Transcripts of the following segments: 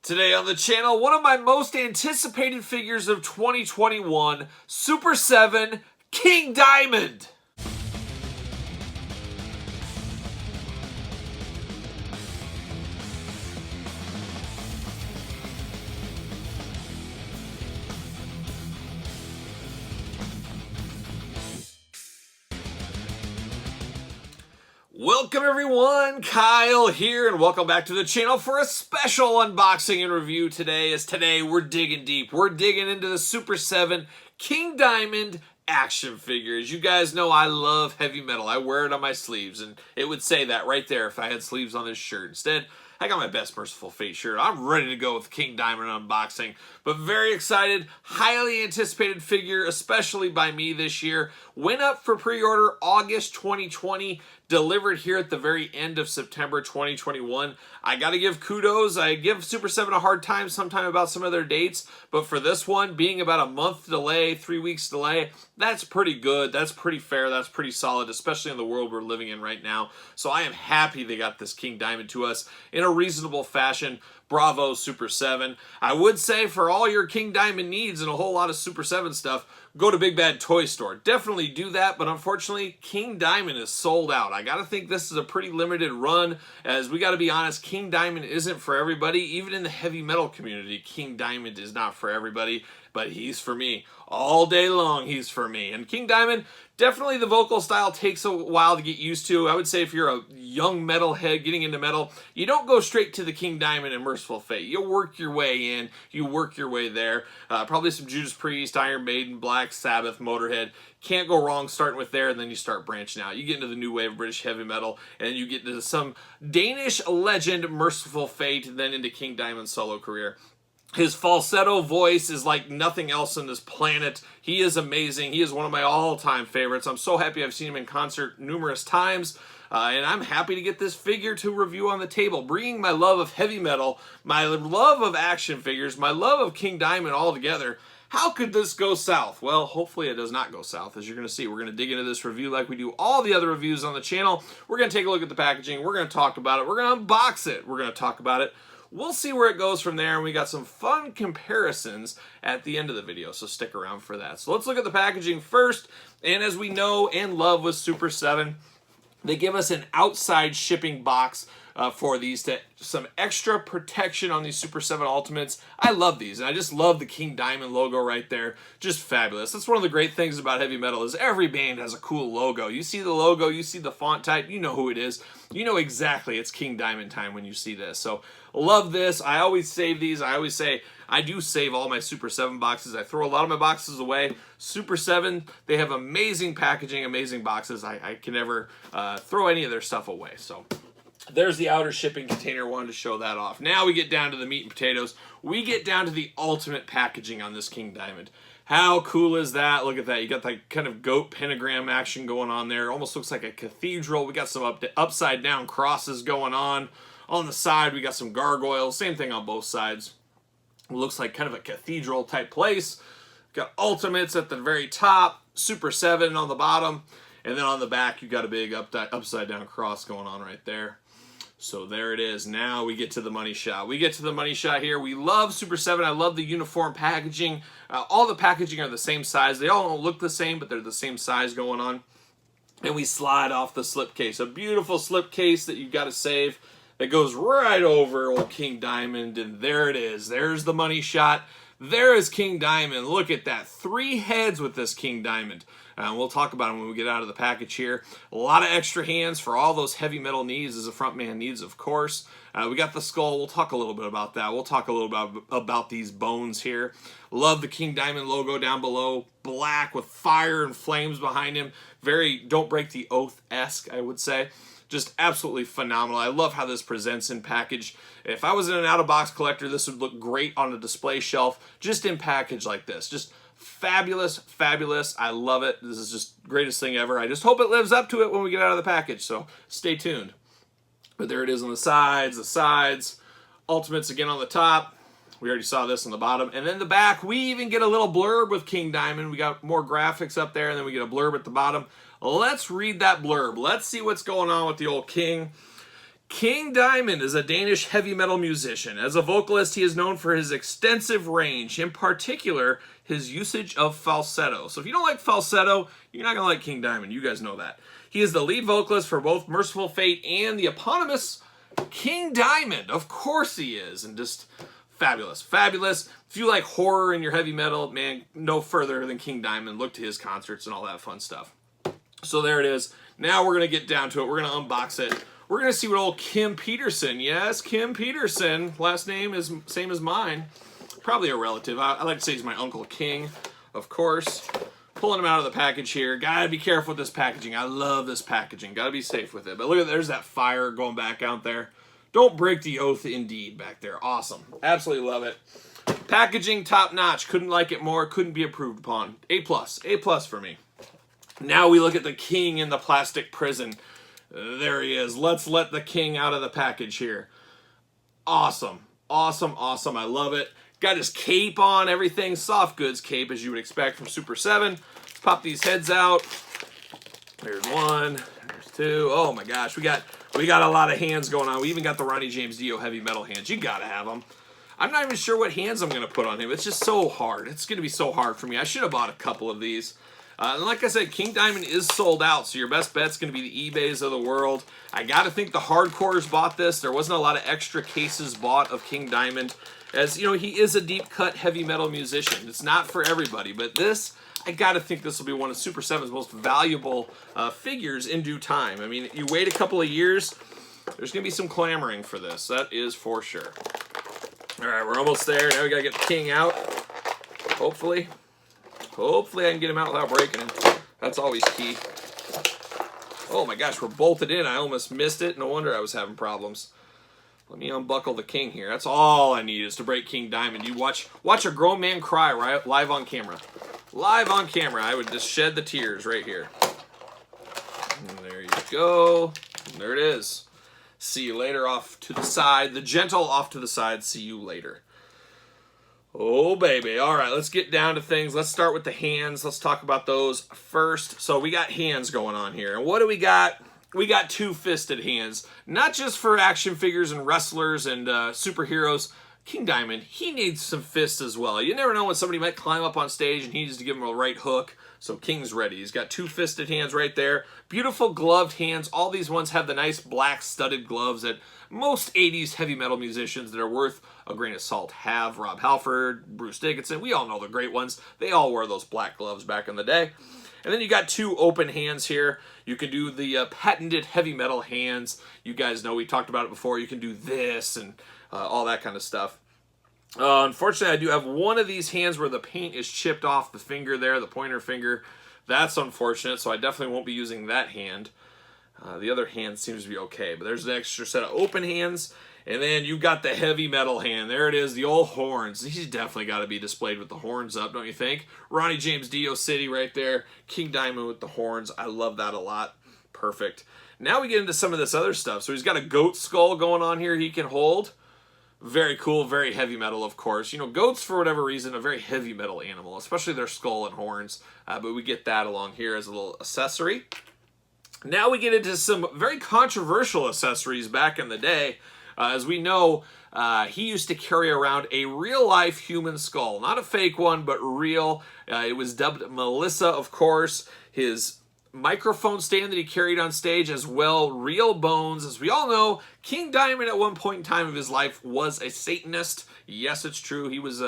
Today on the channel, one of my most anticipated figures of 2021, Super 7 King Diamond. Welcome everyone, Kyle here, and welcome back to the channel for a special unboxing and review today. Today we're digging deep. We're digging into the Super 7 King Diamond action figures. You guys know I love heavy metal. I wear it on my sleeves, and it would say that right there if I had sleeves on this shirt. Instead, I got my best Mercyful Fate shirt. I'm ready to go with King Diamond unboxing, but very excited, highly anticipated figure, especially by me this year. Went up for pre-order August 2020, delivered here at the very end of September 2021. I gotta give kudos. I give Super 7 a hard time sometime about some of their dates, but for this one, being about a month delay, 3 weeks delay, that's pretty good. That's pretty fair. That's pretty solid, especially in the world we're living in right now. So I am happy they got this King Diamond to us in a reasonable fashion. Bravo, Super 7. I would say for all your King Diamond needs and a whole lot of Super 7 stuff, go to Big Bad Toy Store. Definitely do that, but unfortunately, King Diamond is sold out. I gotta think this is a pretty limited run, as we gotta be honest, King Diamond isn't for everybody. Even in the heavy metal community, King Diamond is not for everybody, but he's for me. All day long, he's for me. And King Diamond, definitely the vocal style takes a while to get used to. I would say if you're a young metalhead getting into metal, you don't go straight to the King Diamond and Mercyful Fate. You work your way in, you work your way there. Probably some Judas Priest, Iron Maiden, Black Sabbath, Motorhead. Can't go wrong starting with there, and then you start branching out. You get into the new wave of British heavy metal, and you get into some Danish legend Mercyful Fate, and then into King Diamond's solo career. His falsetto voice is like nothing else on this planet. He is amazing. He is one of my all-time favorites. I'm so happy I've seen him in concert numerous times. And I'm happy to get this figure to review on the table, bringing my love of heavy metal, my love of action figures, my love of King Diamond all together. How could this go south? Well, hopefully it does not go south. As you're going to see, we're going to dig into this review like we do all the other reviews on the channel. We're going to take a look at the packaging. We're going to talk about it. We're going to unbox it. We're going to talk about it. We'll see where it goes from there, and we got some fun comparisons at the end of the video, so stick around for that. So let's look at the packaging first, and as we know and love with Super 7, they give us an outside shipping box for these, to some extra protection on these Super 7 Ultimates. I love these, and I just love the King Diamond logo right there. Just fabulous. That's one of the great things about heavy metal, is every band has a cool logo. You see the logo, you see the font type, you know who it is. You know exactly it's King Diamond time when you see this. So love this. I always save these. I always say I do save all my Super 7 boxes. I throw a lot of my boxes away. Super 7, they have amazing packaging, amazing boxes. I can never throw any of their stuff away. So there's the outer shipping container. Wanted to show that off. Now we get down to the meat and potatoes. We get down to the ultimate packaging on this King Diamond. How cool is that? Look at that. You got that kind of goat pentagram action going on there. Almost looks like a cathedral. We got some upside down crosses going on. On the side, we got some gargoyles. Same thing on both sides. It looks like kind of a cathedral type place. Got ultimates at the very top. Super 7 on the bottom. And then on the back, you got a big upside down cross going on right there. So there it is. Now we get to the money shot. We get to the money shot here. We love Super 7. I love the uniform packaging. All the packaging are the same size. They all don't look the same, but they're the same size going on. And we slide off the slipcase. A beautiful slipcase that you've got to save that goes right over old King Diamond. And there it is. There's the money shot. There is King Diamond. Look at that. 3 heads with this King Diamond. We'll talk about them when we get out of the package here. A lot of extra hands for all those heavy metal needs, as a frontman needs, of course. We got the skull. We'll talk a little bit about that. We'll talk a little about these bones here. Love the King Diamond logo down below. Black with fire and flames behind him. Very Don't Break the Oath-esque, I would say. Just absolutely phenomenal. I love how this presents in package. If I was an out-of-box collector, this would look great on a display shelf, just in package like this. Just fabulous, fabulous. I love it. This is just the greatest thing ever. I just hope it lives up to it when we get out of the package, so stay tuned. But there it is on the sides. Ultimates again on the top. We already saw this on the bottom. And then the back, we even get a little blurb with King Diamond. We got more graphics up there, and then we get a blurb at the bottom. Let's read that blurb. Let's see what's going on with the old King. King Diamond is a Danish heavy metal musician. As a vocalist, he is known for his extensive range, in particular, his usage of falsetto. So if you don't like falsetto, you're not going to like King Diamond. You guys know that. He is the lead vocalist for both Mercyful Fate and the eponymous King Diamond. Of course he is. And just fabulous. Fabulous. If you like horror in your heavy metal, man, no further than King Diamond. Look to his concerts and all that fun stuff. So there it is. Now we're going to get down to it. We're going to unbox it. We're going to see what old Kim Peterson, yes, Kim Peterson, last name is same as mine, probably a relative. I like to say he's my Uncle King, of course. Pulling him out of the package here. Gotta be careful with this packaging. I love this packaging. Gotta be safe with it. But look at, there's that fire going back out there. Don't break the oath indeed back there. Awesome. Absolutely love it. Packaging top notch. Couldn't like it more. Couldn't be improved upon. A+. A+ for me. Now we look at the king in the plastic prison. There he is. Let's let the king out of the package here. Awesome. Awesome, awesome. I love it. Got his cape on, everything. Soft goods cape, as you would expect from Super 7. Let's pop these heads out. There's one. There's two. Oh my gosh. We got a lot of hands going on. We even got the Ronnie James Dio heavy metal hands. You gotta have them. I'm not even sure what hands I'm going to put on him. It's just so hard. It's going to be so hard for me. I should have bought a couple of these. And like I said, King Diamond is sold out, so your best bet's going to be the eBays of the world. I got to think the hardcores bought this. There wasn't a lot of extra cases bought of King Diamond. As, you know, he is a deep-cut heavy metal musician. It's not for everybody, but this, I got to think this will be one of Super 7's most valuable figures in due time. I mean, you wait a couple of years, there's going to be some clamoring for this. That is for sure. All right, we're almost there. Now we got to get the king out, hopefully. Hopefully I can get him out without breaking him. That's always key. Oh my gosh, we're bolted in. I almost missed it. No wonder I was having problems. Let me unbuckle the king here. That's all I need is to break King Diamond. You watch a grown man cry right live on camera. Live on camera. I would just shed the tears right here. And there you go. And there it is. See you later off to the side. The gentle off to the side. See you later. Oh, baby. All right, let's get down to things. Let's start with the hands. Let's talk about those first. So we got hands going on here. And what do we got? We got two-fisted hands. Not just for action figures and wrestlers and superheroes. King Diamond, he needs some fists as well. You never know when somebody might climb up on stage and he needs to give him a right hook. So King's ready. He's got two-fisted hands right there. Beautiful gloved hands. All these ones have the nice black studded gloves that most 80s heavy metal musicians that are worth a grain of salt have. Rob Halford, Bruce Dickinson, we all know the great ones. They all wore those black gloves back in the day. And then you got two open hands here. You can do the patented heavy metal hands. You guys know we talked about it before. You can do this and all that kind of stuff. Unfortunately, I do have one of these hands where the paint is chipped off the finger there, the pointer finger. That's unfortunate, so I definitely won't be using that hand. The other hand seems to be okay, but there's an extra set of open hands. And then you got the heavy metal hand. There it is, the old horns. He's definitely got to be displayed with the horns up, don't you think? Ronnie James Dio City right there. King Diamond with the horns. I love that a lot. Perfect. Now we get into some of this other stuff. So he's got a goat skull going on here he can hold. Very cool, very heavy metal, of course. You know, goats, for whatever reason, a very heavy metal animal, especially their skull and horns. But we get that along here as a little accessory. Now we get into some very controversial accessories back in the day. As we know, he used to carry around a real-life human skull. Not a fake one, but real. It was dubbed Melissa, of course. His microphone stand that he carried on stage as well, real bones. As we all know, King Diamond at one point in time of his life was a Satanist. Yes, it's true. He was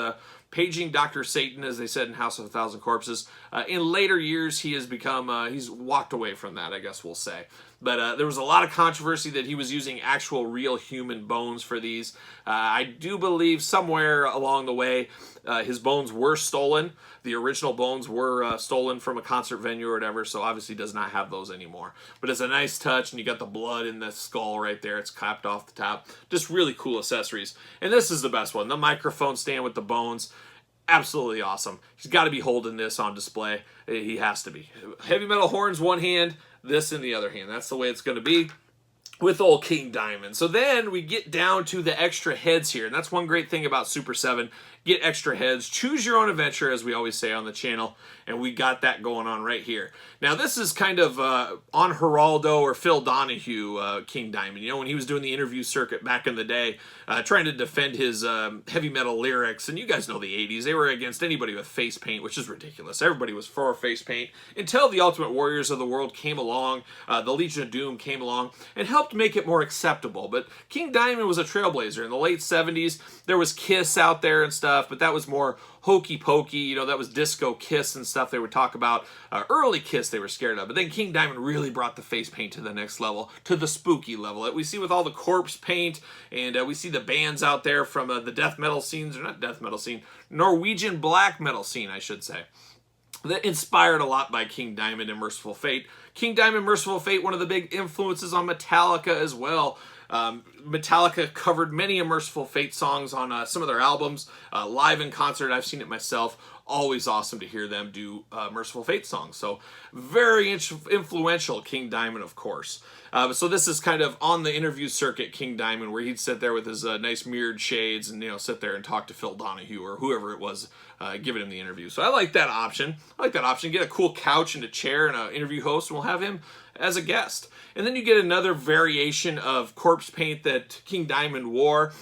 paging Dr. Satan, as they said in House of a Thousand Corpses. In later years, he has become, he's walked away from that, I guess we'll say. But there was a lot of controversy that he was using actual real human bones for these. I do believe somewhere along the way, his bones were stolen. The original bones were stolen from a concert venue or whatever, so obviously does not have those anymore. But it's a nice touch, and you got the blood in the skull right there. It's capped off the top. Just really cool accessories. And this is the best one, the microphone stand with the bones. Absolutely awesome. He's got to be holding this on display. He has to be. Heavy metal horns, one hand, this in the other hand. That's the way it's going to be. with old King Diamond. So then we get down to the extra heads here, and that's one great thing about Super 7. Get extra heads, choose your own adventure, as we always say on the channel, and we got that going on right here. Now this is kind of on Geraldo or Phil Donahue, King Diamond. You know, when he was doing the interview circuit back in the day, trying to defend his heavy metal lyrics, and you guys know the 80s, they were against anybody with face paint, which is ridiculous. Everybody was for face paint until the Ultimate Warriors of the world came along, the Legion of Doom came along, and helped make it more acceptable. But King Diamond was a trailblazer. In the late 70s, there was Kiss out there and stuff, but that was more hokey pokey, you know, that was disco Kiss and stuff they would talk about. Early Kiss they were scared of, but then King Diamond really brought the face paint to the next level, to the spooky level that we see with all the corpse paint, and we see the bands out there from the death metal scenes, or not death metal scene, Norwegian black metal scene, I should say. That inspired a lot by King Diamond and Mercyful Fate. King Diamond, Mercyful Fate, one of the big influences on Metallica as well. Metallica covered many Mercyful Fate songs on some of their albums. Live in concert, I've seen it myself. Always awesome to hear them do Mercyful Fate songs. So very influential, King Diamond, of course. So this is kind of on the interview circuit, King Diamond, where he'd sit there with his nice mirrored shades and, you know, sit there and talk to Phil Donahue or whoever it was giving him the interview. So I like that option. Get a cool couch and a chair and an interview host, and we'll have him as a guest. And then you get another variation of corpse paint that King Diamond wore.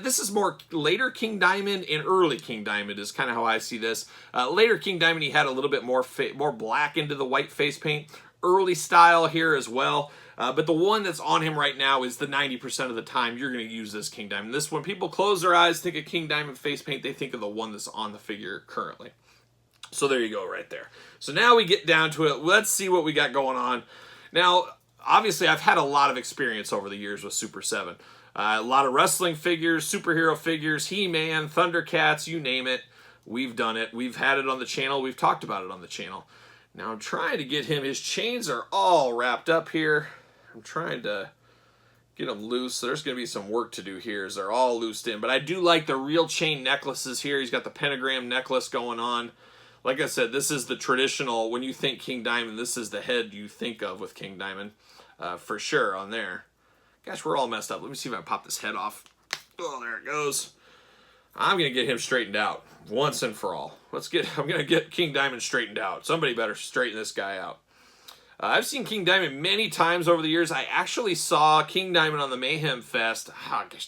This is more later King Diamond and early King Diamond is kind of how I see this. Later King Diamond, he had a little bit more black into the white face paint. Early style here as well. But the one that's on him right now is the 90% of the time you're going to use this King Diamond. This, when people close their eyes, think of King Diamond face paint, they think of the one that's on the figure currently. So there you go right there. So now we get down to it. Let's see what we got going on. Now, obviously, I've had a lot of experience over the years with Super 7. A lot of wrestling figures, superhero figures, He-Man, Thundercats, you name it. We've done it. We've had it on the channel. We've talked about it on the channel. Now I'm trying to get him. His chains are all wrapped up here. I'm trying to get them loose. So there's going to be some work to do here as they're all loosed in. But I do like the real chain necklaces here. He's got the pentagram necklace going on. Like I said, this is the traditional, when you think King Diamond, this is the head you think of with King Diamond. For sure on there. Gosh, we're all messed up. Let me see if I can pop this head off. Oh, there it goes. I'm going to get him straightened out once and for all. I'm going to get King Diamond straightened out. Somebody better straighten this guy out. I've seen King Diamond many times over the years. I actually saw King Diamond on the Mayhem Fest,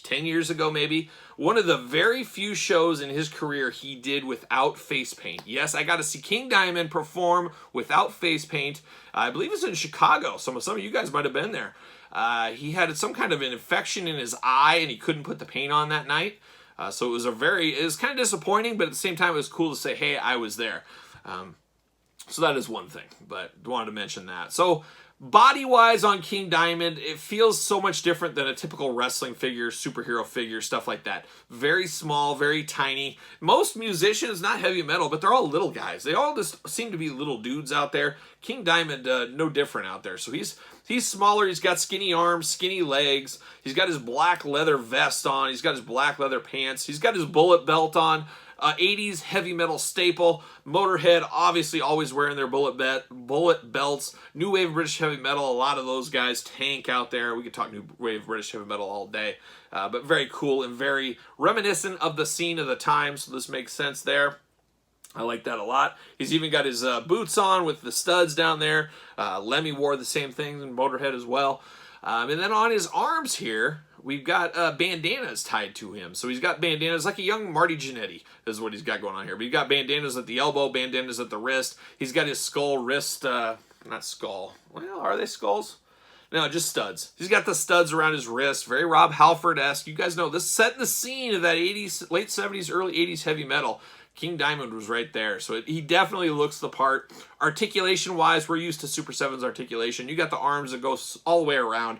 10 years ago maybe. One of the very few shows in his career he did without face paint. Yes, I got to see King Diamond perform without face paint. I believe it's in Chicago. Some of you guys might have been there. He had some kind of an infection in his eye and he couldn't put the paint on that night. So it was kind of disappointing, but at the same time it was cool to say, hey, I was there. So that is one thing, but wanted to mention that. So body-wise on King Diamond, it feels so much different than a typical wrestling figure, superhero figure, stuff like that. Very small, very tiny. Most musicians, not heavy metal, but they're all little guys. They all just seem to be little dudes out there. King Diamond, no different out there. So he's smaller. He's got skinny arms, skinny legs. He's got his black leather vest on. He's got his black leather pants. He's got his bullet belt on. 80s heavy metal staple. Motorhead, obviously always wearing their bullet belts. New wave British heavy metal, a lot of those guys. Tank out there. We could talk new wave British heavy metal all day. But very cool and very reminiscent of the scene of the time, so this makes sense there. I like that a lot. He's even got his boots on with the studs down there. Lemmy wore the same thing in Motorhead as well. And then on his arms here, we've got bandanas tied to him. So he's got bandanas like a young Marty Jannetty is what he's got going on here. But he's got bandanas at the elbow, bandanas at the wrist. He's got his skull wrist, not skull. Well, are they skulls? No, just studs. He's got the studs around his wrist. Very Rob Halford-esque. You guys know this set in the scene of that 80s, late 70s, early 80s heavy metal. King Diamond was right there. So he definitely looks the part. Articulation-wise, we're used to Super 7's articulation. You got the arms that go all the way around.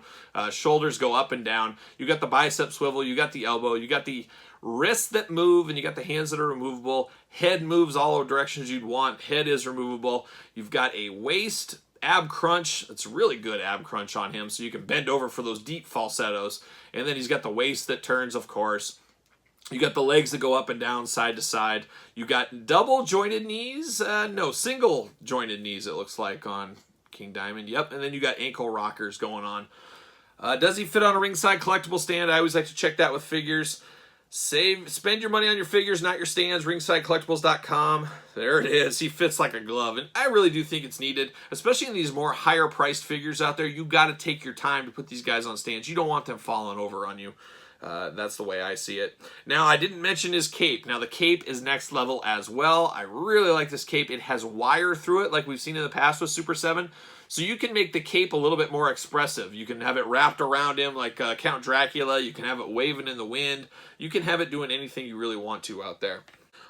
Shoulders go up and down. You got the bicep swivel. You got the elbow. You got the wrists that move, and you got the hands that are removable. Head moves all the directions you'd want. Head is removable. You've got a waist ab crunch. It's really good ab crunch on him, so you can bend over for those deep falsettos. And then he's got the waist that turns, of course. You got the legs that go up and down, side to side. You got double jointed knees. No, single jointed knees, it looks like, on King Diamond. Yep, and then you got ankle rockers going on. Does he fit on a ringside collectible stand? I always like to check that with figures. Spend your money on your figures, not your stands. Ringsidecollectibles.com. There it is. He fits like a glove, and I really do think it's needed, especially in these more higher priced figures out there. You got to take your time to put these guys on stands. You don't want them falling over on you. That's the way I see it. Now, I didn't mention his cape. Now, the cape is next level as well. I really like this cape. It has wire through it like we've seen in the past with Super 7. So you can make the cape a little bit more expressive. You can have it wrapped around him like Count Dracula. You can have it waving in the wind. You can have it doing anything you really want to out there.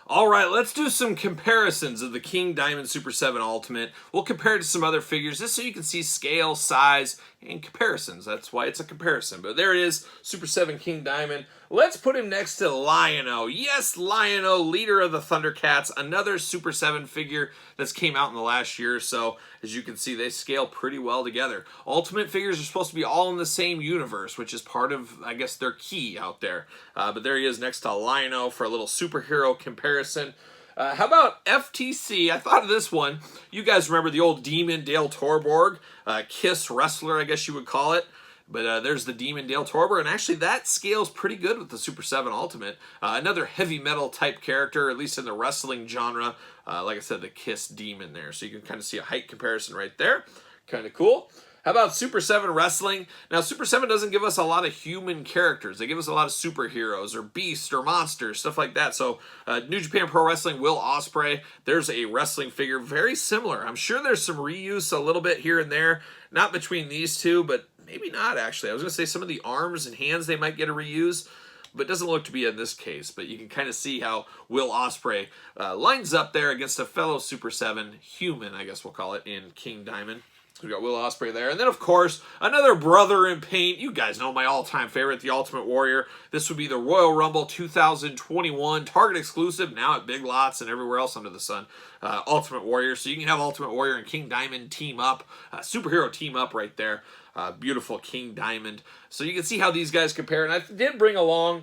All right, let's do some comparisons of the King Diamond Super 7 Ultimate. We'll compare it to some other figures just so you can see scale, size, and comparisons. That's why it's a comparison. But there it is, Super 7 King Diamond. Let's put him next to Lion-O. Yes, Lion-O, leader of the Thundercats, another Super 7 figure that's came out in the last year or so. As you can see, they scale pretty well together. Ultimate figures are supposed to be all in the same universe, which is part of, I guess, their key out there. But there he is next to Lion-O for a little superhero comparison. How about FTC? I thought of this one. You guys remember the old Demon Dale Torborg, Kiss wrestler, I guess you would call it. But there's the Demon Dale Torborg, and actually that scales pretty good with the Super 7 Ultimate. Another heavy metal type character, at least in the wrestling genre. Like I said, the Kiss Demon there. So you can kind of see a height comparison right there. Kind of cool. How about Super 7 Wrestling? Now, Super 7 doesn't give us a lot of human characters. They give us a lot of superheroes or beasts or monsters, stuff like that. So, New Japan Pro Wrestling, Will Ospreay, there's a wrestling figure very similar. I'm sure there's some reuse a little bit here and there. Not between these two, but maybe not, actually. I was going to say some of the arms and hands they might get a reuse, but it doesn't look to be in this case. But you can kind of see how Will Ospreay lines up there against a fellow Super 7 human, I guess we'll call it, in King Diamond. We got Will Ospreay there. And then, of course, another brother in paint. You guys know my all-time favorite, the Ultimate Warrior. This would be the Royal Rumble 2021 Target exclusive, now at Big Lots and everywhere else under the sun. Ultimate Warrior. So you can have Ultimate Warrior and King Diamond team up. Superhero team up right there. Beautiful King Diamond. So you can see how these guys compare. And I did bring along,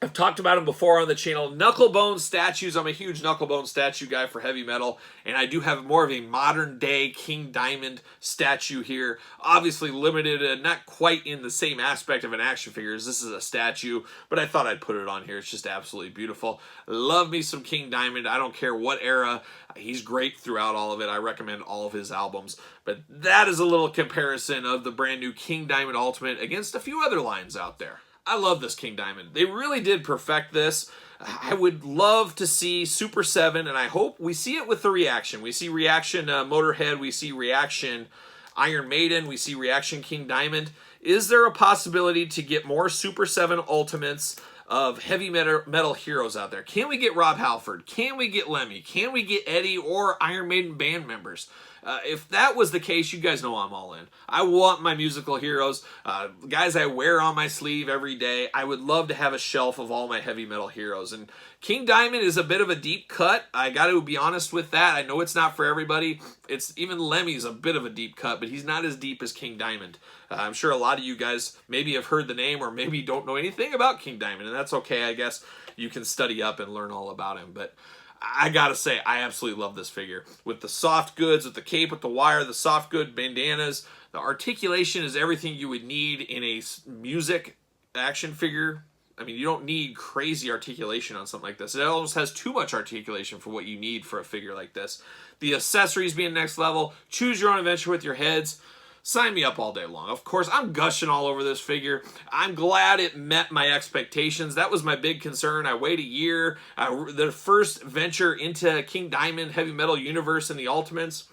I've talked about them before on the channel, Knucklebone statues. I'm a huge Knucklebone statue guy for heavy metal, and I do have more of a modern-day King Diamond statue here. Obviously limited and not quite in the same aspect of an action figure as this is a statue, but I thought I'd put it on here. It's just absolutely beautiful. Love me some King Diamond. I don't care what era. He's great throughout all of it. I recommend all of his albums. But that is a little comparison of the brand new King Diamond Ultimate against a few other lines out there. I love this King Diamond. They really did perfect this. I would love to see Super 7, and I hope we see it with the Reaction. We see Reaction Motorhead, we see Reaction Iron Maiden, we see Reaction King Diamond. Is there a possibility to get more Super 7 Ultimates of heavy metal heroes out there? Can we get Rob Halford? Can we get Lemmy? Can we get Eddie or Iron Maiden band members? If that was the case, you guys know I'm all in. I want my musical heroes, guys I wear on my sleeve every day. I would love to have a shelf of all my heavy metal heroes. And King Diamond is a bit of a deep cut. I got to be honest with that. I know it's not for everybody. It's even Lemmy's a bit of a deep cut, but he's not as deep as King Diamond. I'm sure a lot of you guys maybe have heard the name or maybe don't know anything about King Diamond, and that's okay. I guess you can study up and learn all about him, but I gotta say, I absolutely love this figure. With the soft goods, with the cape, with the wire, the soft good bandanas, the articulation is everything you would need in a music action figure. I mean, you don't need crazy articulation on something like this. It almost has too much articulation for what you need for a figure like this. The accessories being next level, choose your own adventure with your heads. Sign me up all day long. Of course, I'm gushing all over this figure. I'm glad it met my expectations. That was my big concern. I waited a year. The first venture into King Diamond heavy metal universe and the Ultimates,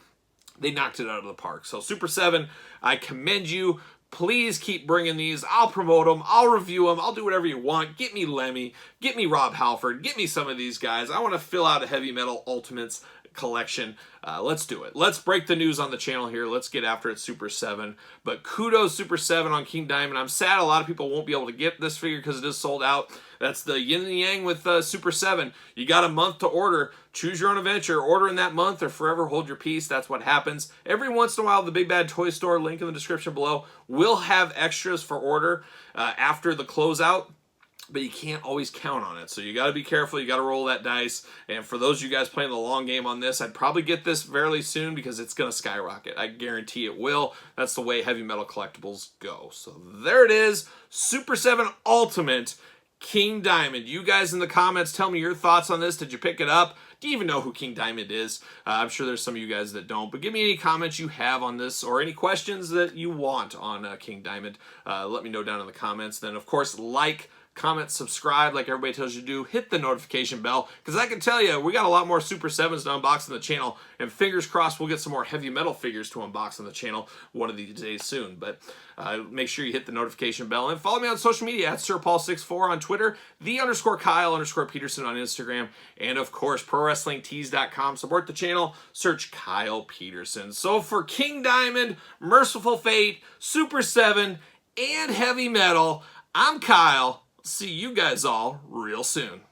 they knocked it out of the park. So Super 7, I commend you. Please keep bringing these. I'll promote them. I'll review them. I'll do whatever you want. Get me Lemmy. Get me Rob Halford. Get me some of these guys. I want to fill out a heavy metal Ultimates collection. Let's do it. Let's break the news on the channel here. Let's get after it, Super 7. But kudos, Super 7 on King Diamond. I'm sad a lot of people won't be able to get this figure because it is sold out. That's the yin and yang with Super 7. You got a month to order. Choose your own adventure. Order in that month or forever hold your peace. That's what happens. Every once in a while, the Big Bad Toy Store, link in the description below, will have extras for order after the closeout. but you can't always count on it. So you got to be careful. You got to roll that dice. And for those of you guys playing the long game on this, I'd probably get this fairly soon because it's going to skyrocket. I guarantee it will. That's the way heavy metal collectibles go. So there it is. Super 7 Ultimate King Diamond. You guys in the comments, tell me your thoughts on this. Did you pick it up? Do you even know who King Diamond is? I'm sure there's some of you guys that don't, but give me any comments you have on this or any questions that you want on King Diamond. Let me know down in the comments. Then, of course, like, comment, subscribe like everybody tells you to do. Hit the notification bell, because I can tell you, we got a lot more Super 7s to unbox on the channel, and fingers crossed we'll get some more heavy metal figures to unbox on the channel one of these days soon. But make sure you hit the notification bell, and follow me on social media at SirPaul64 on Twitter, _Kyle_Peterson on Instagram, and of course, ProWrestlingTees.com. Support the channel, search Kyle Peterson. So for King Diamond, Mercyful Fate, Super 7, and Heavy Metal, I'm Kyle. See you guys all real soon.